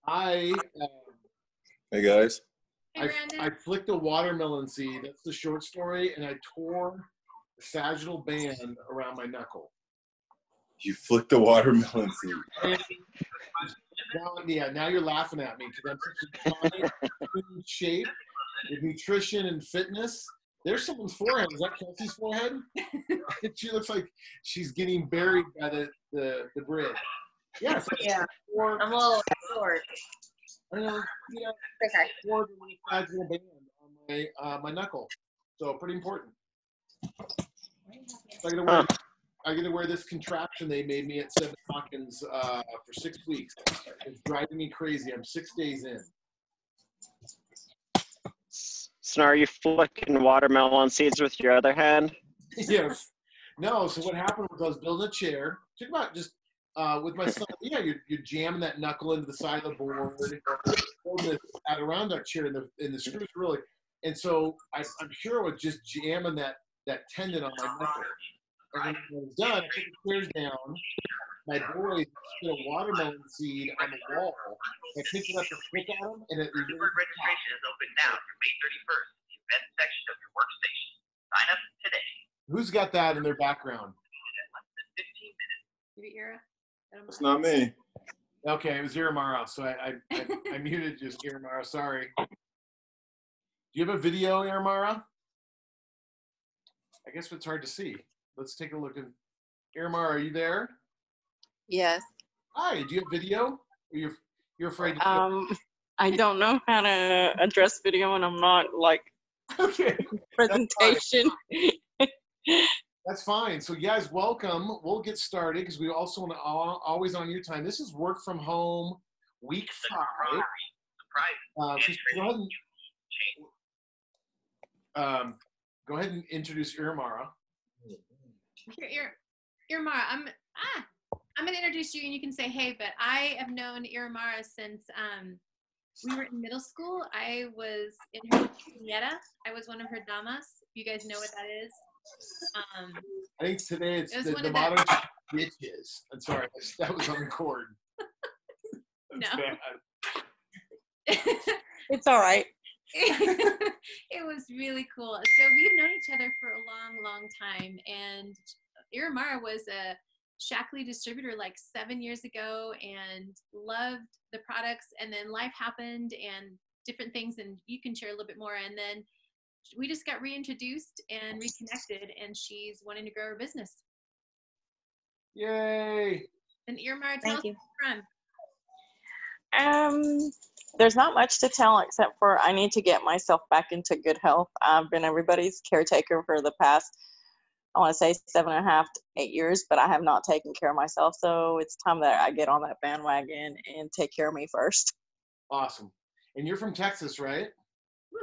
I Hey guys. Hey, Brandon. I flicked a watermelon seed. That's the short story, and I tore the sagittal band around my knuckle. You flicked a watermelon seed. Now you're laughing at me because I'm such a fine shape with nutrition and fitness. There's someone's forehead. Is that Kelsey's forehead? She looks like she's getting buried by the bridge. Yes. Yeah. I'm a little short. I know. Yeah. Okay. Tore the sagittal band on my knuckle. So pretty important. So I get to wear this contraption they made me at Seven Hawkins for 6 weeks. It's driving me crazy. I'm 6 days in. So are you flicking watermelon seeds with your other hand? Yes. No, so what happened was I was building a chair. Think about just with my son, you're jamming that knuckle into the side of the board, holding the Adirondack chair in the screws really. And so I'm sure I was just jamming that tendon on my knuckle. And when it was done, I put the chairs down. My boy spit a watermelon seed on the wall. I picked it up and flicked at him, and it registration is open now through May 31st in the event section of your workstation. Sign up today. Who's got that in their background? Maybe Ira? It's not me. Okay, it was Iramara, so I muted just Iramara. Sorry. Do you have a video, Iramara? I guess it's hard to see. Let's take a look at Iramara. Are you there? Yes. Hi. Do you have video? Or you're afraid to? I don't know how to address video, and I'm not like okay presentation. That's fine. So guys, welcome. We'll get started because we also want to always on your time. This is work from home, week 5. Go ahead and introduce Iramara. Iramara, I'm gonna introduce you and you can say hey, but I have known Iramara since we were in middle school. I was in her quinceañera. I was one of her damas. You guys know what that is? I think today it's the modern bitches. I'm sorry, that was on record. No. It's all right. It was really cool. So we've known each other for a long, long time. And Iramara was a Shackley distributor like 7 years ago and loved the products. And then life happened and different things. And you can share a little bit more. And then we just got reintroduced and reconnected. And she's wanting to grow her business. Yay. And Iramara, tell us where you're from. There's not much to tell except for I need to get myself back into good health. I've been everybody's caretaker for the past, I want to say 7.5 to 8 years, but I have not taken care of myself. So it's time that I get on that bandwagon and take care of me first. Awesome. And you're from Texas, right?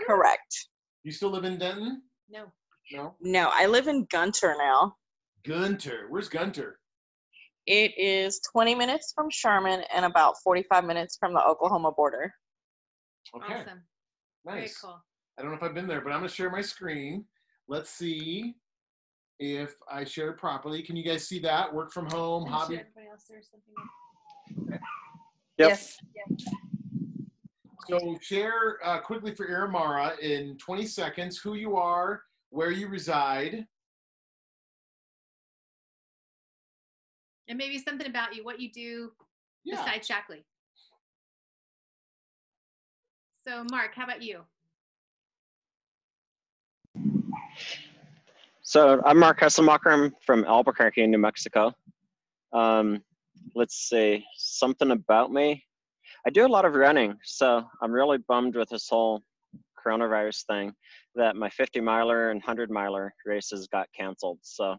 Correct. You still live in Denton? No. No? No, I live in Gunter now. Gunter. Where's Gunter? It is 20 minutes from Sherman and about 45 minutes from the Oklahoma border. Okay. Awesome. Nice. Very cool. I don't know if I've been there, but I'm going to share my screen. Let's see if I share it properly. Can you guys see that? Work from home, hobby? Everybody else or something? Okay. Yep. Yes. So share quickly for Iramara in 20 seconds who you are, where you reside. And maybe something about you, what you do besides Shackley. So Mark, how about you? So I'm Mark Hesselmacher. I'm from Albuquerque, New Mexico. Let's see, something about me. I do a lot of running, so I'm really bummed with this whole coronavirus thing that my 50-miler and 100-miler races got canceled. So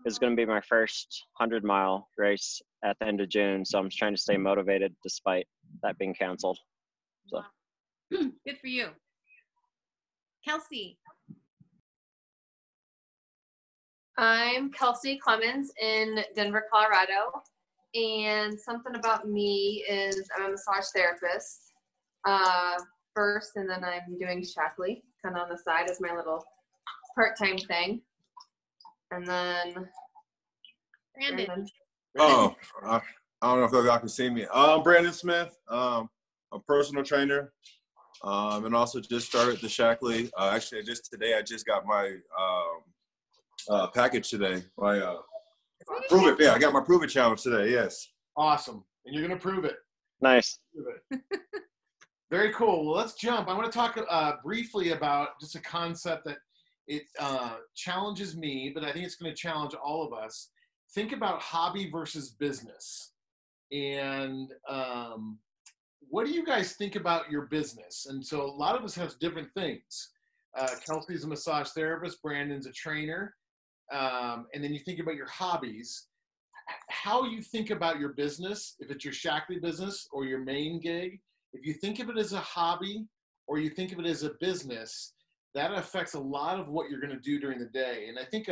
it's going to be my first 100-mile race at the end of June. So I'm just trying to stay motivated despite that being canceled. So. Wow. Good for you. Kelsey. I'm Kelsey Clemens in Denver, Colorado. And something about me is I'm a massage therapist first, and then I'm doing Shackley kind of on the side as my little part-time thing. And then Brandon. Oh, I don't know if y'all can see me. I'm Brandon Smith. a personal trainer, and also just started the Shackley. Actually, just today, I just got my package today. My Prove It. Yeah, I got my Prove It challenge today. Yes. Awesome. And you're going to prove it. Nice. Prove it. Very cool. Well, let's jump. I want to talk briefly about just a concept that it challenges me, but I think it's going to challenge all of us. Think about hobby versus business. And what do you guys think about your business? And so a lot of us have different things. Kelsey's a massage therapist. Brandon's a trainer. And then you think about your hobbies. How you think about your business, if it's your Shackley business or your main gig, if you think of it as a hobby or you think of it as a business, that affects a lot of what you're going to do during the day. And I think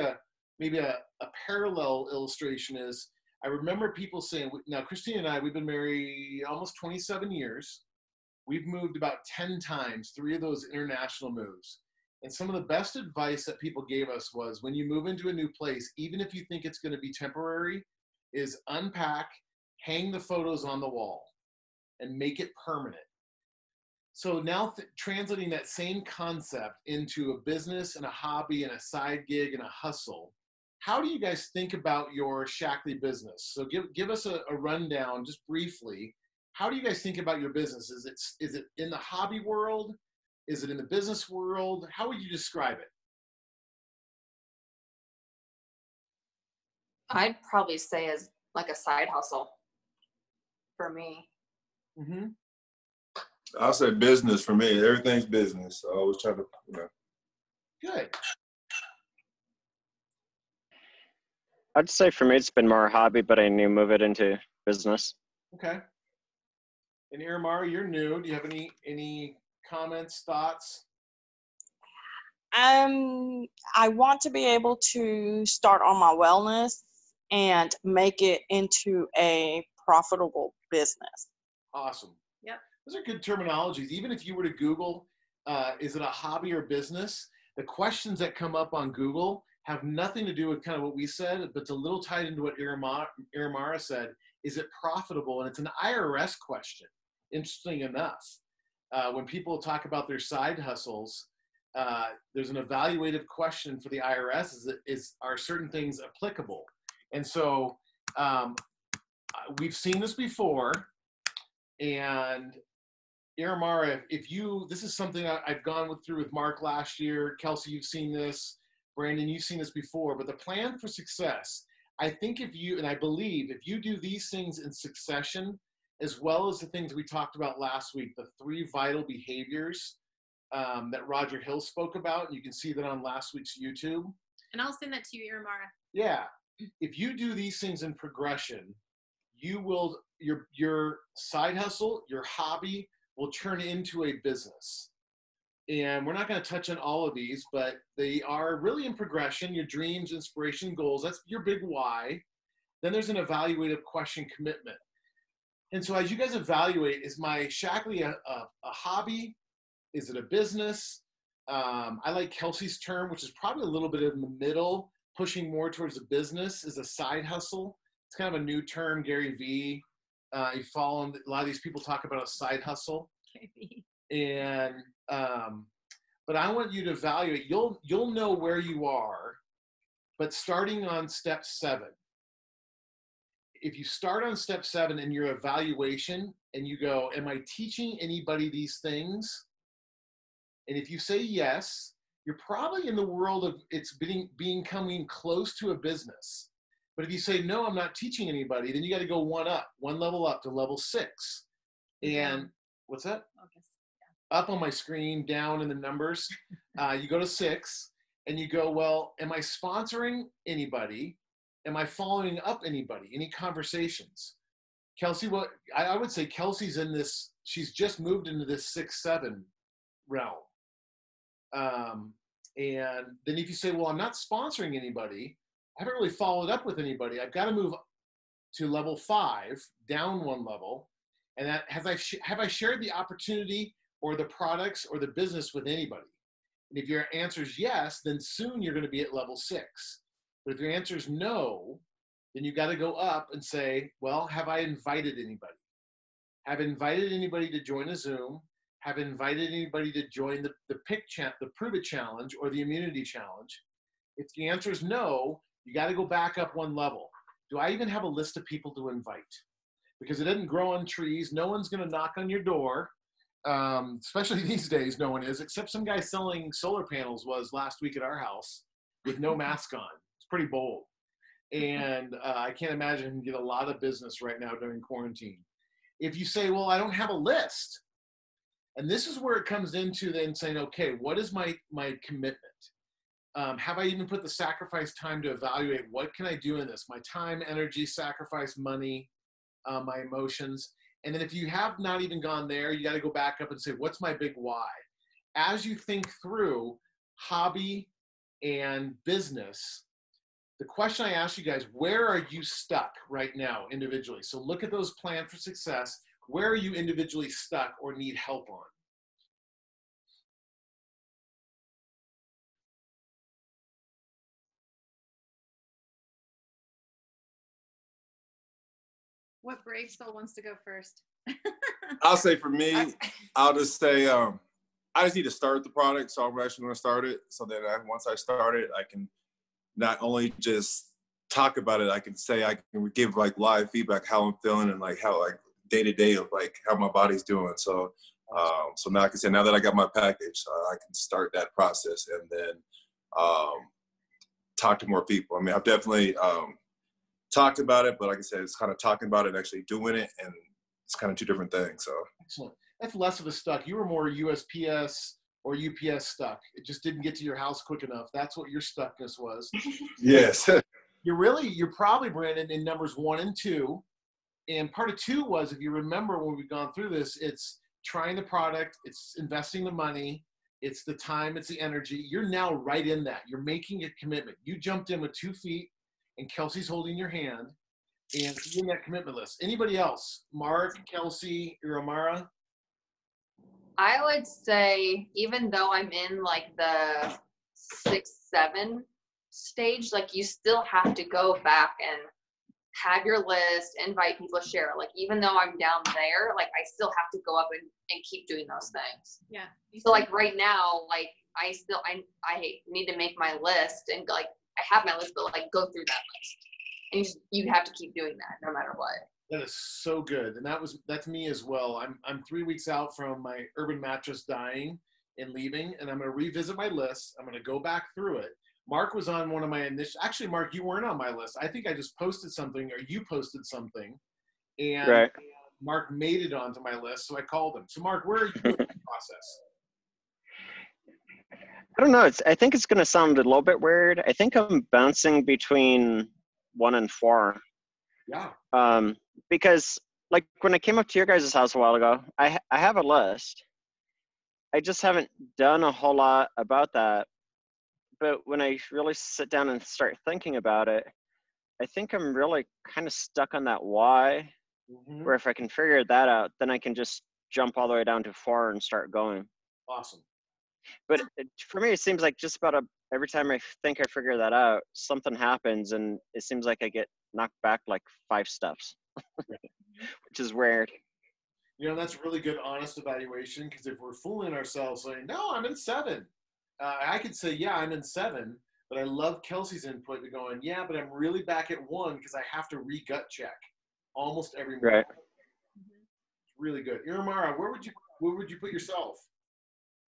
maybe a parallel illustration is, I remember people saying, now Christine and I, we've been married almost 27 years. We've moved about 10 times, 3 of those international moves. And some of the best advice that people gave us was, when you move into a new place, even if you think it's going to be temporary, is unpack, hang the photos on the wall, and make it permanent. So now translating that same concept into a business and a hobby and a side gig and a hustle, how do you guys think about your Shackley business? So give us a rundown just briefly. How do you guys think about your business? Is it in the hobby world? Is it in the business world? How would you describe it? I'd probably say as like a side hustle for me. Mm-hmm. I'll say business for me. Everything's business. I always try to, Good. I'd say for me, it's been more a hobby, but I need to move it into business. Okay. And Iramar, you're new. Do you have any comments, thoughts? I want to be able to start on my wellness and make it into a profitable business. Awesome. Yep. Those are good terminologies. Even if you were to Google, is it a hobby or business? The questions that come up on Google have nothing to do with kind of what we said, but it's a little tied into what Iramara said. Is it profitable? And it's an IRS question, interesting enough. When people talk about their side hustles, there's an evaluative question for the IRS. Are certain things applicable? And so we've seen this before. And Iramara, this is something I've gone through with Mark last year. Kelsey, you've seen this. Brandon, you've seen this before. But the plan for success, I think and I believe if you do these things in succession, as well as the things we talked about last week, the 3 vital behaviors that Roger Hill spoke about, and you can see that on last week's YouTube. And I'll send that to you, Iramara. Yeah. If you do these things in progression, your side hustle, your hobby will turn into a business. And we're not going to touch on all of these, but they are really in progression. Your dreams, inspiration, goals, that's your big why. Then there's an evaluative question, commitment. And so as you guys evaluate, is my Shackley a hobby? Is it a business? I like Kelsey's term, which is probably a little bit in the middle, pushing more towards a business, is a side hustle. It's kind of a new term, Gary Vee. You follow him, a lot of these people talk about a side hustle. And but I want you to evaluate. You'll know where you are, but starting on step 7. If you start on step 7 in your evaluation and you go, am I teaching anybody these things? And if you say yes, you're probably in the world of it's becoming close to a business. But if you say, no, I'm not teaching anybody, then you got to go one level up to level 6. And what's that? Up on my screen, down in the numbers. You go to 6 and you go, well, am I sponsoring anybody? Am I following up anybody? Any conversations? Kelsey, I would say Kelsey's in this, she's just moved into this 6-7 realm. And then if you say, well, I'm not sponsoring anybody, I haven't really followed up with anybody, I've got to move to level 5, down 1 level. And that have I shared the opportunity or the products or the business with anybody? And if your answer is yes, then soon you're going to be at level 6. But if your answer is no, then you got to go up and say, well, have I invited anybody? have invited anybody to join a Zoom, have invited anybody to join the Prove It Challenge or the Immunity Challenge? If the answer is no, you got to go back up one level. Do I even have a list of people to invite? Because it doesn't grow on trees. No one's going to knock on your door. Especially these days, no one is, except some guy selling solar panels was last week at our house with no mask on. It's pretty bold. And I can't imagine him get a lot of business right now during quarantine. If you say, well, I don't have a list, and this is where it comes into then saying, okay, what is my commitment? Have I even put the sacrifice time to evaluate what can I do in this? My time, energy, sacrifice, money, my emotions. And then if you have not even gone there, you got to go back up and say, what's my big why? As you think through hobby and business, the question I ask you guys, where are you stuck right now individually? So look at those plans for success. Where are you individually stuck or need help on? What brave soul wants to go first? I'll say for me, I'll just say I just need to start the product, so I'm actually going to start it. So that once I start it, I can not only just talk about it, I can give like live feedback how I'm feeling and like how like day to day of like how my body's doing. So so now I can say now that I got my package, I can start that process and then talk to more people. I mean, I've definitely talked about it, but like I said, it's kind of talking about it and actually doing it, and it's kind of two different things. So excellent. That's less of a stuck. You were more USPS or UPS stuck. It just didn't get to your house quick enough. That's what your stuckness was. yes. You're probably, Brandon, in numbers 1 and 2. And part of 2 was, if you remember when we've gone through this, it's trying the product, it's investing the money, it's the time, it's the energy. You're now right in that. You're making a commitment. You jumped in with 2 feet, and Kelsey's holding your hand, and you're in that commitment list. Anybody else? Mark, Kelsey, Iramara? I would say, even though I'm in like the 6-7 stage, like you still have to go back and have your list, invite people to share. Like even though I'm down there, like I still have to go up and keep doing those things. Yeah. So like right now, like I need to make my list, and like I have my list, but like go through that list. And you have to keep doing that no matter what. That is so good. And that's me as well. I'm 3 weeks out from my urban mattress dying and leaving, and I'm going to revisit my list. I'm going to go back through it. Mark was on one of my initial, actually, Mark, you weren't on my list. I think I just posted something, or you posted something, and Right. Mark made it onto my list, so I called him. So Mark, where are you in the process? I don't know. I think it's going to sound a little bit weird. I think I'm bouncing between 1 and 4. Yeah. Because like when I came up to your guys' house a while ago, I have a list. I just haven't done a whole lot about that. But when I really sit down and start thinking about it, I think I'm really kind of stuck on that why. Mm-hmm. Where if I can figure that out, then I can just jump all the way down to 4 and start going. Awesome. But for me, it seems like just about every time I think I figure that out, something happens, and it seems like I get knocked back like 5 steps, which is weird. You know, that's really good, honest evaluation, because if we're fooling ourselves saying, no, I'm in 7, I could say, yeah, I'm in 7, but I love Kelsey's input to going, yeah, but I'm really back at 1 because I have to re-gut check almost every morning. Right. It's really good. Iramara, where would you put yourself?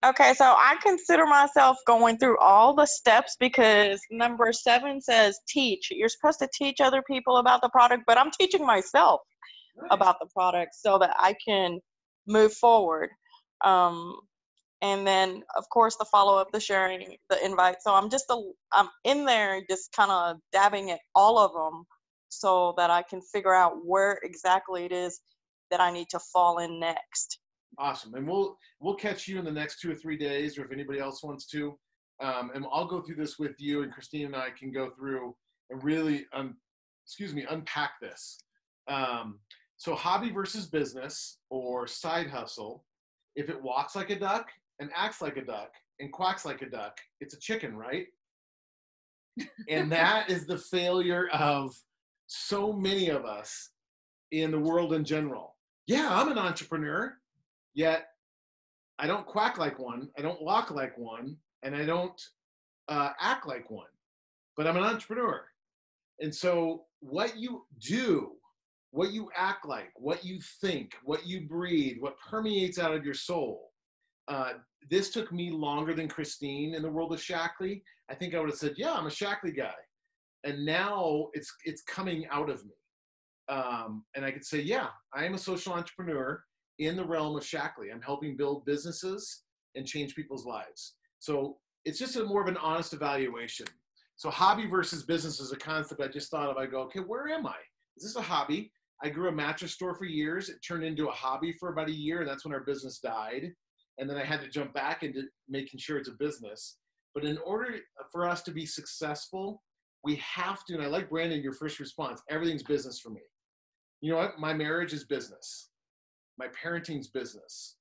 Okay, so I consider myself going through all the steps because number 7 says teach. You're supposed to teach other people about the product, but I'm teaching myself about the product so that I can move forward. And then, of course, the follow-up, the sharing, the invite. So I'm in there just kind of dabbing at all of them so that I can figure out where exactly it is that I need to fall in next. Awesome. And we'll catch you in the next 2 or 3 days, or if anybody else wants to. And I'll go through this with you, and Christine and I can go through and really, unpack this. So hobby versus business or side hustle. If it walks like a duck and acts like a duck and quacks like a duck, it's a chicken, right? And that is the failure of so many of us in the world in general. yeah, I'm an entrepreneur, yet I don't quack like one, I don't walk like one, and I don't act like one, but I'm an entrepreneur. And so what you do, what you act like, what you think, what you breathe, what permeates out of your soul. Uh, this took me longer than Christine in the world of Shackley. I think I would have said, yeah, I'm a Shackley guy. And now it's coming out of me. And I could say, yeah, I am a social entrepreneur in the realm of Shackley. I'm helping build businesses and change people's lives. So it's just more of an honest evaluation. So hobby versus business is a concept I just thought of. I go, okay, where am I? Is this a hobby? I grew a mattress store for years. It turned into a hobby for about a year, and that's when our business died. And then I had to jump back into making sure it's a business. But in order for us to be successful, we have to, and I like Brandon, your first response, everything's business for me. You know what? My marriage is business. My parenting's business.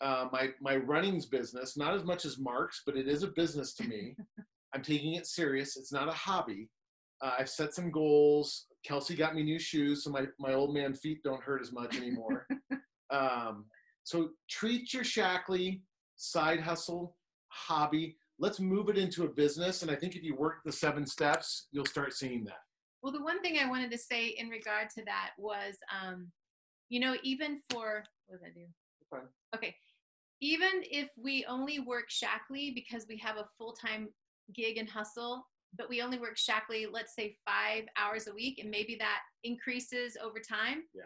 My running's business, not as much as Mark's, but it is a business to me. I'm taking it serious. It's not a hobby. I've set some goals. Kelsey got me new shoes, so my old man feet don't hurt as much anymore. So treat your Shackley side hustle, hobby. Let's move it into a business. And I think if you work the 7 steps, you'll start seeing that. Well, the one thing I wanted to say in regard to that was, you know, even for, what did I do? Fine. Okay. Even if we only work Shackley because we have a full-time gig and hustle, but we only work Shackley, let's say 5 hours a week, and maybe that increases over time. Yeah.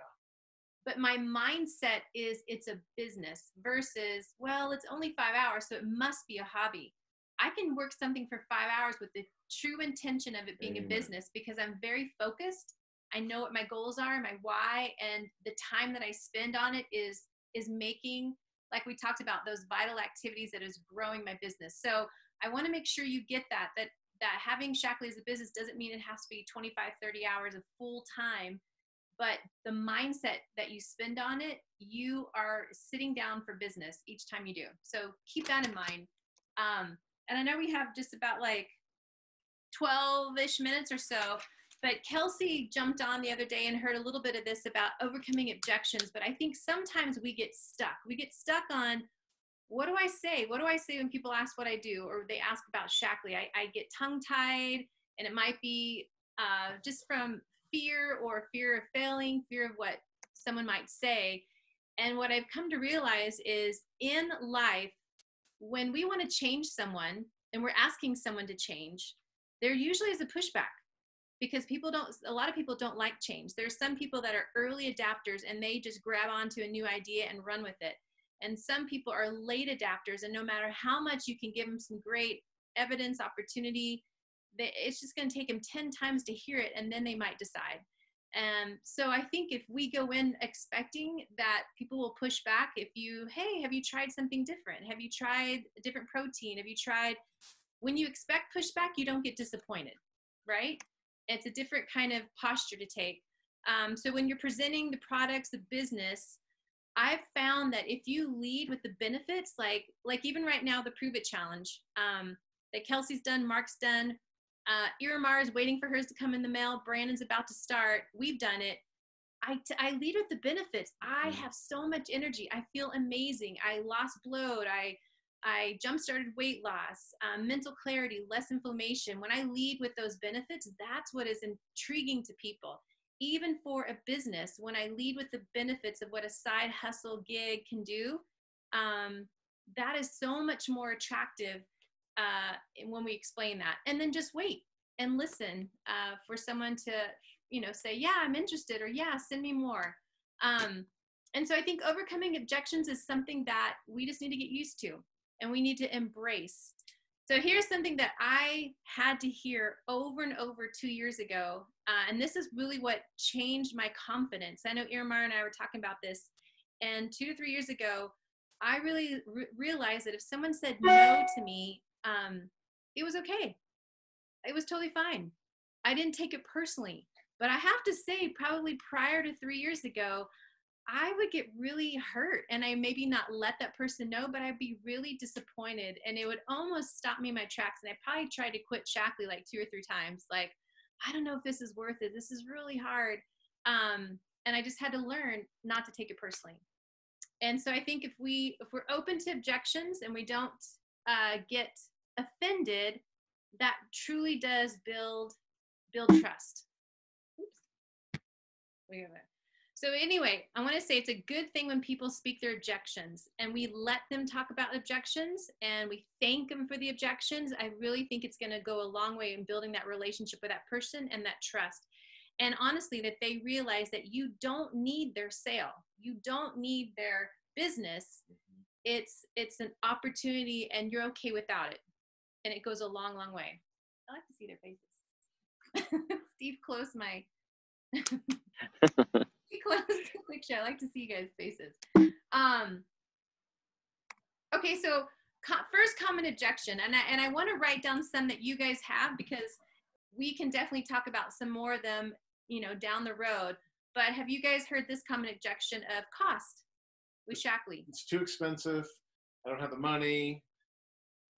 But my mindset is it's a business versus, well, it's only 5 hours, so it must be a hobby. I can work something for 5 hours with the true intention of it being a business because I'm very focused. I know what my goals are, my why, and the time that I spend on it is making, like we talked about, those vital activities that is growing my business. So I want to make sure you get that having Shackley as a business doesn't mean it has to be 25, 30 hours of full time, but the mindset that you spend on it, you are sitting down for business each time you do. So keep that in mind. And I know we have just about like 12-ish minutes or so, but Kelsey jumped on the other day and heard a little bit of this about overcoming objections. But I think sometimes we get stuck. We get stuck on, what do I say? What do I say when people ask what I do, or they ask about Shackley? I get tongue-tied, and it might be just from fear or fear of failing, fear of what someone might say. And what I've come to realize is in life, when we want to change someone and we're asking someone to change, there usually is a pushback because a lot of people don't like change. There's some people that are early adapters and they just grab onto a new idea and run with it. And some people are late adapters, and no matter how much you can give them some great evidence, opportunity, it's just going to take them 10 times to hear it, and then they might decide. And so I think if we go in expecting that people will push back, hey, have you tried something different? Have you tried a different protein? When you expect pushback, you don't get disappointed, right? It's a different kind of posture to take. So when you're presenting the products, the business, I've found that if you lead with the benefits, like even right now, the Prove It Challenge that Kelsey's done, Mark's done, Iramar is waiting for hers to come in the mail. Brandon's about to start. We've done it. I lead with the benefits. I have so much energy. I feel amazing. I lost bloat. I jump-started weight loss, mental clarity, less inflammation. When I lead with those benefits, that's what is intriguing to people. Even for a business, when I lead with the benefits of what a side hustle gig can do, that is so much more attractive when we explain that. And then just wait and listen for someone to, say, yeah, I'm interested, or yeah, send me more. And so I think overcoming objections is something that we just need to get used to and we need to embrace. So here's something that I had to hear over and over 2 years ago. And this is really what changed my confidence. I know Iramar and I were talking about this. And 2 to 3 years ago, I really realized that if someone said no to me, it was okay. It was totally fine. I didn't take it personally. But I have to say, probably prior to 3 years ago, I would get really hurt, and I maybe not let that person know, but I'd be really disappointed, and it would almost stop me in my tracks. And I probably tried to quit Shackley like 2 or 3 times. Like, I don't know if this is worth it. This is really hard. And I just had to learn not to take it personally. And so I think if we're open to objections and we don't get offended, that truly does build trust. Oops. So anyway, I want to say it's a good thing when people speak their objections and we let them talk about objections and we thank them for the objections. I really think it's going to go a long way in building that relationship with that person and that trust. And honestly, that they realize that you don't need their sale. You don't need their business. It's an opportunity and you're okay without it. And it goes a long, long way. I like to see their faces. Steve, close my... close the picture. I like to see you guys' faces. Okay, so first common objection. And I want to write down some that you guys have because we can definitely talk about some more of them, down the road. But have you guys heard this common objection of cost with Shackley? It's too expensive. I don't have the money.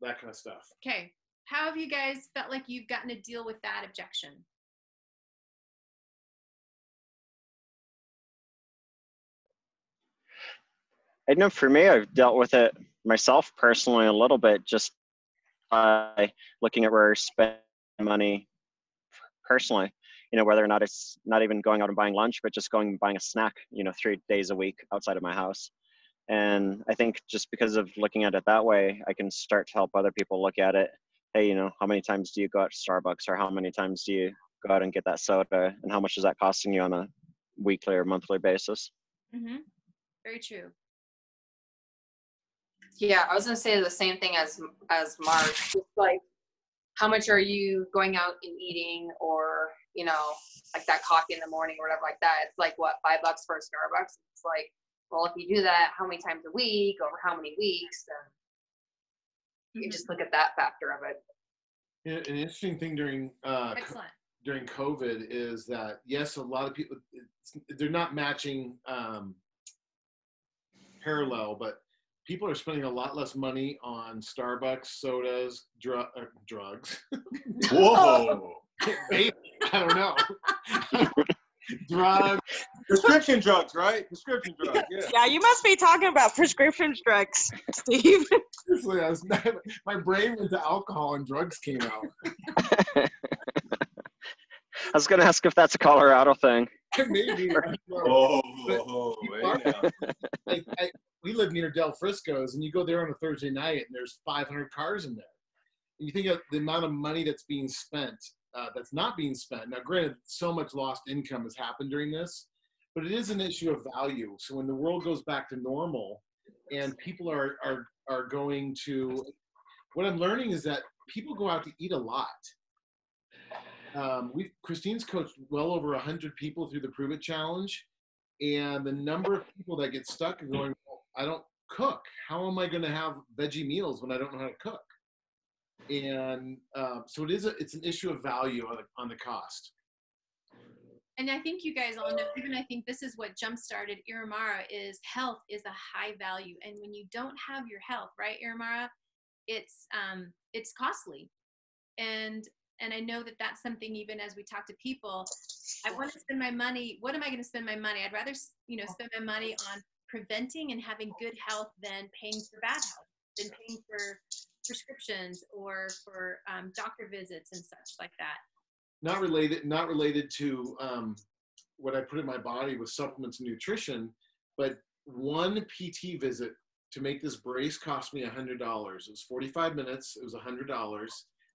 That kind of stuff. Okay. How have you guys felt like you've gotten to deal with that objection? I know for me, I've dealt with it myself personally a little bit just by looking at where I spend money personally, whether or not it's not even going out and buying lunch, but just going and buying a snack, 3 days a week outside of my house. And I think just because of looking at it that way, I can start to help other people look at it. Hey, how many times do you go out to Starbucks, or how many times do you go out and get that soda, and how much is that costing you on a weekly or monthly basis? Mm-hmm. Very true. Yeah, I was gonna say the same thing as Mark. Just like, how much are you going out and eating, or like that coffee in the morning or whatever like that? It's like what, $5 for a Starbucks? It's like, well, if you do that, how many times a week, over how many weeks? And you just look at that factor of it. Yeah, an interesting thing during COVID is that yes, a lot of people they're not matching parallel, but people are spending a lot less money on Starbucks, sodas, drugs. Whoa. I don't know. Drugs. Prescription drugs, right? Prescription drugs, yeah. Yeah, you must be talking about prescription drugs, Steve. Seriously, my brain went to alcohol and drugs came out. I was going to ask if that's a Colorado thing. Maybe. We live near Del Frisco's, and you go there on a Thursday night, and there's 500 cars in there. And you think of the amount of money that's being spent, that's not being spent. Now, granted, so much lost income has happened during this, but it is an issue of value. So when the world goes back to normal, and people are going to, what I'm learning is that people go out to eat a lot. Christine's coached well over 100 people through the Prove It Challenge, and the number of people that get stuck and going, well, I don't cook. How am I going to have veggie meals when I don't know how to cook? And so it's an issue of value on the cost. And I think you guys all know, even I think this is what jump-started Iramara, is health is a high value. And when you don't have your health, right, Iramara, it's costly. And I know that that's something, even as we talk to people, I want to spend my money. What am I going to spend my money? I'd rather, spend my money on preventing and having good health than paying for bad health, than paying for prescriptions or for doctor visits and such like that. Not related to what I put in my body with supplements and nutrition, but one PT visit to make this brace cost me $100. It was 45 minutes. It was $100.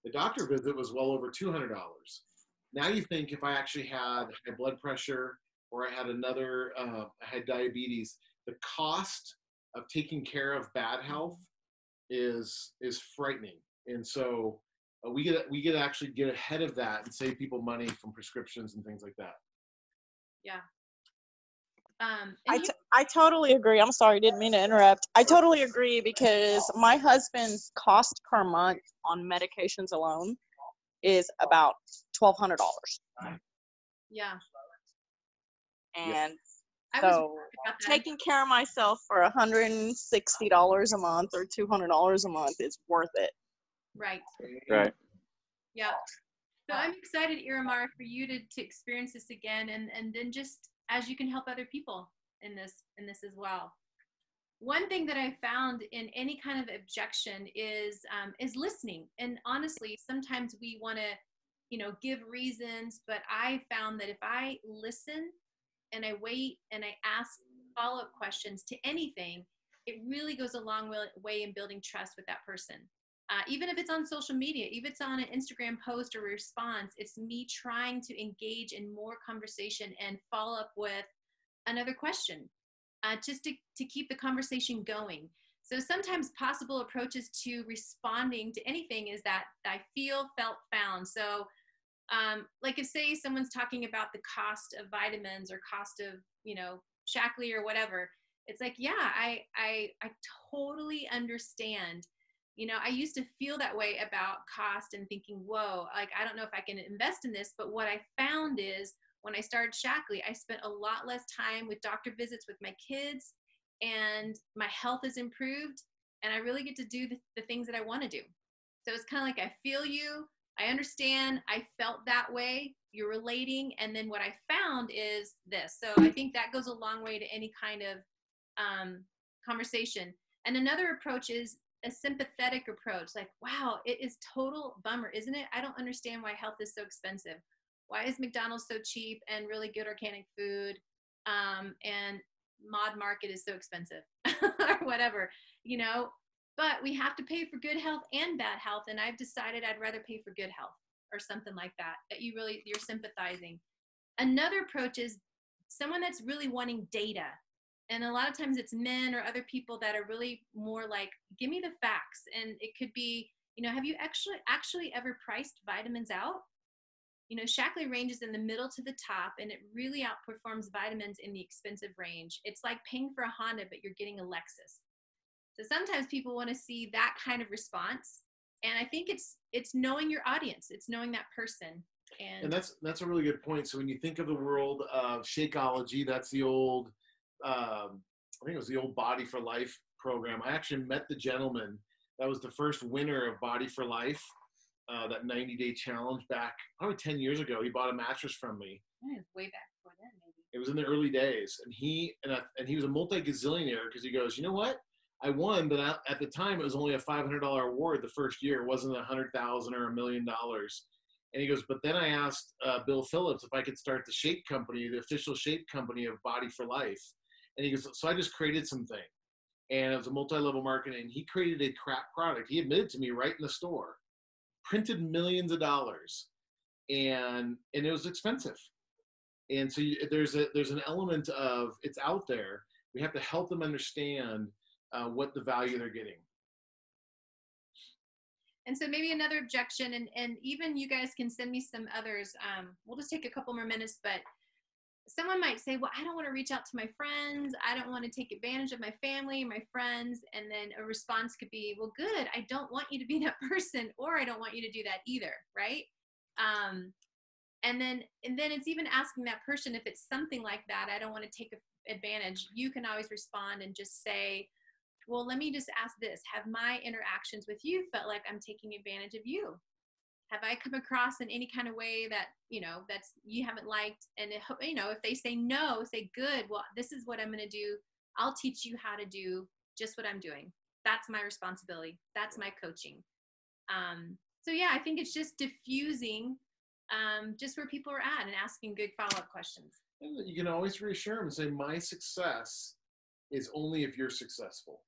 The doctor visit was well over $200. Now you think if I actually had high blood pressure or I had I had diabetes, the cost of taking care of bad health is frightening. And so we get to actually get ahead of that and save people money from prescriptions and things like that. Yeah. I totally agree. I'm sorry, didn't mean to interrupt. I totally agree because my husband's cost per month on medications alone is about $1,200. Yeah. And so taking care of myself for $160 a month or $200 a month is worth it. Right. Right. Yeah. So I'm excited, Iramara, for you to experience this again, and then just as you can help other people in this as well. One thing that I found in any kind of objection is listening. And honestly, sometimes we want to, give reasons, but I found that if I listen and I wait and I ask follow-up questions to anything, it really goes a long way in building trust with that person. Even if it's on social media, even if it's on an Instagram post or response, it's me trying to engage in more conversation and follow up with another question, just to keep the conversation going. So sometimes possible approaches to responding to anything is that I feel, felt, found. So like if say someone's talking about the cost of vitamins or cost of, Shaklee or whatever, it's like, yeah, I totally understand. I used to feel that way about cost and thinking, whoa, like, I don't know if I can invest in this. But what I found is when I started Shaklee, I spent a lot less time with doctor visits with my kids, and my health has improved, and I really get to do the things that I want to do. So it's kind of like, I feel you, I understand, I felt that way, you're relating, and then what I found is this. So I think that goes a long way to any kind of conversation. And another approach is a sympathetic approach, like, wow, it is total bummer, isn't it? I don't understand why health is so expensive. Why is McDonald's so cheap and really good organic food, and Mod Market is so expensive or whatever, but we have to pay for good health and bad health. And I've decided I'd rather pay for good health or something like that you're sympathizing. Another approach is someone that's really wanting data. And a lot of times it's men or other people that are really more like, give me the facts. And it could be, have you actually ever priced vitamins out? Shaklee ranges in the middle to the top, and it really outperforms vitamins in the expensive range. It's like paying for a Honda, but you're getting a Lexus. So sometimes people want to see that kind of response. And I think it's knowing your audience. It's knowing that person. And that's a really good point. So when you think of the world of Shakeology, that's the old, I think it was the old Body for Life program. I actually met the gentleman that was the first winner of Body for Life, that 90-day challenge back probably 10 years ago. He bought a mattress from me. Yeah, way back before then, maybe. It was in the early days, and he was a multi-gazillionaire because he goes, you know what? I won, but at the time it was only a $500 award the first year. It wasn't $100,000 or $1 million. And he goes, but then I asked Bill Phillips if I could start the shake company, the official shake company of Body for Life. And he goes, so I just created something. And it was a multi-level marketing. He created a crap product. He admitted to me right in the store, printed millions of dollars, and it was expensive. And so there's an element of, it's out there. We have to help them understand what the value they're getting. And so maybe another objection, and even you guys can send me some others. We'll just take a couple more minutes, but someone might say, well, I don't want to reach out to my friends. I don't want to take advantage of my family, my friends. And then a response could be, well, good. I don't want you to be that person, or I don't want you to do that either. Right. And then it's even asking that person, if it's something like that, I don't want to take advantage. You can always respond and just say, well, let me just ask this. Have my interactions with you felt like I'm taking advantage of you? Have I come across in any kind of way that, that's you haven't liked? And, if they say no, say, good, well, this is what I'm going to do. I'll teach you how to do just what I'm doing. That's my responsibility. That's my coaching. So yeah, I think it's just diffusing just where people are at and asking good follow-up questions. And you can always reassure them and say, my success is only if you're successful.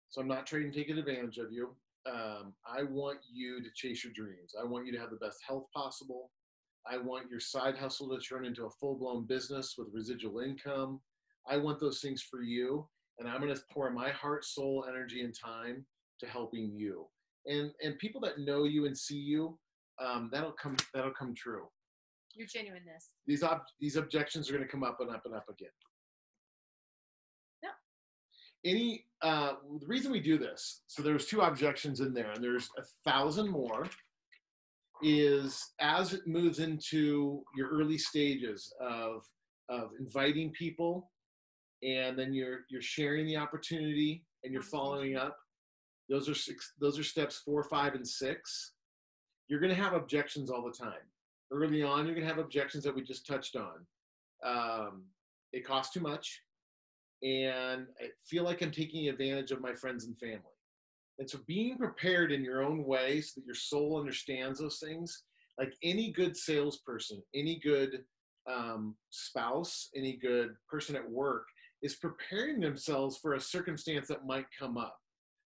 So I'm not trying to take advantage of you. I want you to chase your dreams. I want you to have the best health possible. I want your side hustle to turn into a full-blown business with residual income. I want those things for you. And I'm going to pour my heart, soul, energy, and time to helping you. And people that know you and see you, that'll come true. Your genuineness. These objections are going to come up and up and up again. The reason we do this, so there's 2 objections in there, and there's 1,000 more, is as it moves into your early stages of inviting people, and then you're sharing the opportunity and you're following up. Those are steps 4, 5, and 6. You're going to have objections all the time. Early on, you're going to have objections that we just touched on. it costs too much, and I feel like I'm taking advantage of my friends and family. And so being prepared in your own way so that your soul understands those things, like any good salesperson, any good spouse, any good person at work is preparing themselves for a circumstance that might come up.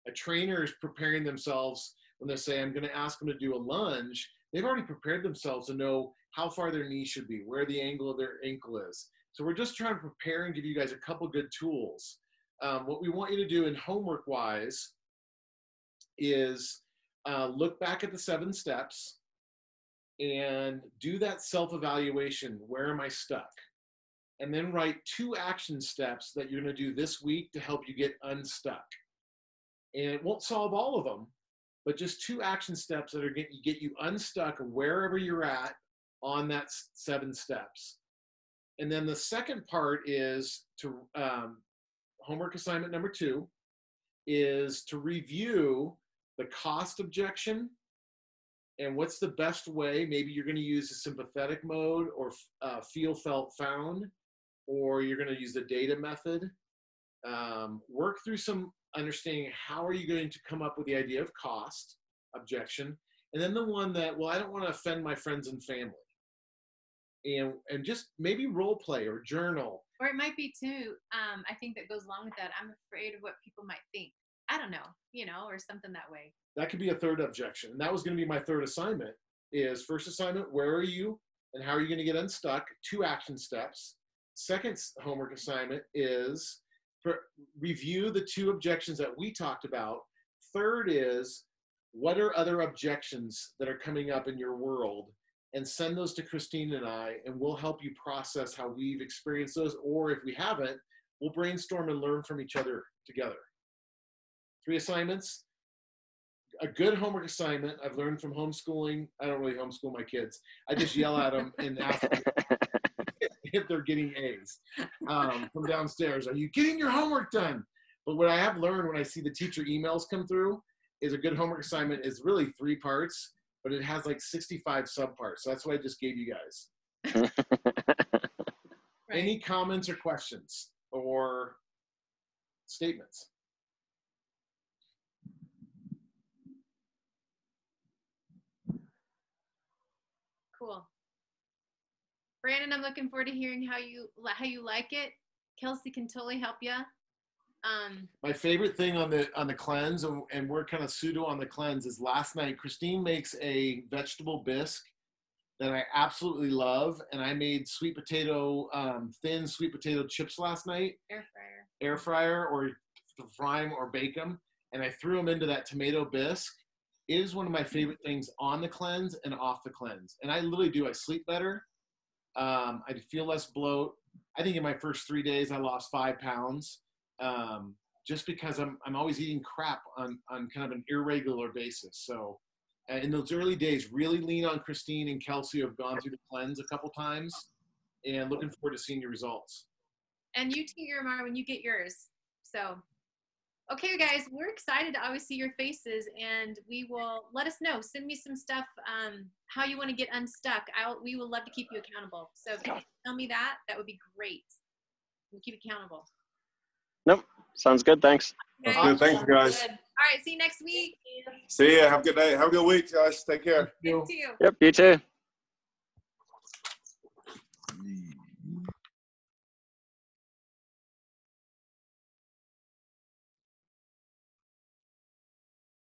A trainer is preparing themselves when they say, I'm going to ask them to do a lunge. They've already prepared themselves to know how far their knee should be, where the angle of their ankle is. So we're just trying to prepare and give you guys a couple good tools. What we want you to do in homework-wise is look back at the 7 steps and do that self-evaluation. Where am I stuck? And then write 2 action steps that you're going to do this week to help you get unstuck. And it won't solve all of them, but just 2 action steps that are going to get you unstuck wherever you're at on that 7 steps. And then the second part is to homework assignment number 2 is to review the cost objection and what's the best way. Maybe you're going to use a sympathetic mode or feel, felt, found, or you're going to use the data method. Work through some understanding how are you going to come up with the idea of cost objection, and then the one that, well, I don't want to offend my friends and family. And just maybe role play or journal. Or it might be too, I think that goes along with that, I'm afraid of what people might think. I don't know, or something that way. That could be a third objection. And that was going to be my third assignment is first assignment, where are you and how are you going to get unstuck? 2 action steps. Second homework assignment is review the 2 objections that we talked about. Third is what are other objections that are coming up in your world? And send those to Christine and I, and we'll help you process how we've experienced those. Or if we haven't, we'll brainstorm and learn from each other together. 3 assignments. A good homework assignment I've learned from homeschooling. I don't really homeschool my kids. I just yell at them and ask them if they're getting A's from downstairs. Are you getting your homework done? But what I have learned when I see the teacher emails come through is a good homework assignment is really 3 parts, but it has like 65 subparts. So that's what I just gave you guys. Right. Any comments or questions or statements? Cool. Brandon, I'm looking forward to hearing how you like it. Kelsey can totally help you. My favorite thing on the cleanse, and we're kind of pseudo on the cleanse, is last night Christine makes a vegetable bisque that I absolutely love, and I made sweet potato, thin sweet potato chips last night. Air fryer, or fry them or bake them, and I threw them into that tomato bisque. It is one of my favorite things on the cleanse and off the cleanse, and I literally do. I sleep better. I feel less bloat. I think in my first 3 days I lost 5 pounds. Just because I'm always eating crap on kind of an irregular basis. So in those early days, really lean on Christine and Kelsey, who have gone through the cleanse a couple times, and looking forward to seeing your results. And you too, Irma, when you get yours. So, okay, guys, we're excited to always see your faces, and we will let us know. Send me some stuff, how you want to get unstuck. We will love to keep you accountable. So if you can tell me that would be great. We'll keep accountable. Nope. Sounds good. Thanks. Okay. Good. Thanks, guys. All right. See you next week. See ya. Have a good day. Have a good week, guys. Take care. You too. Yep. You too.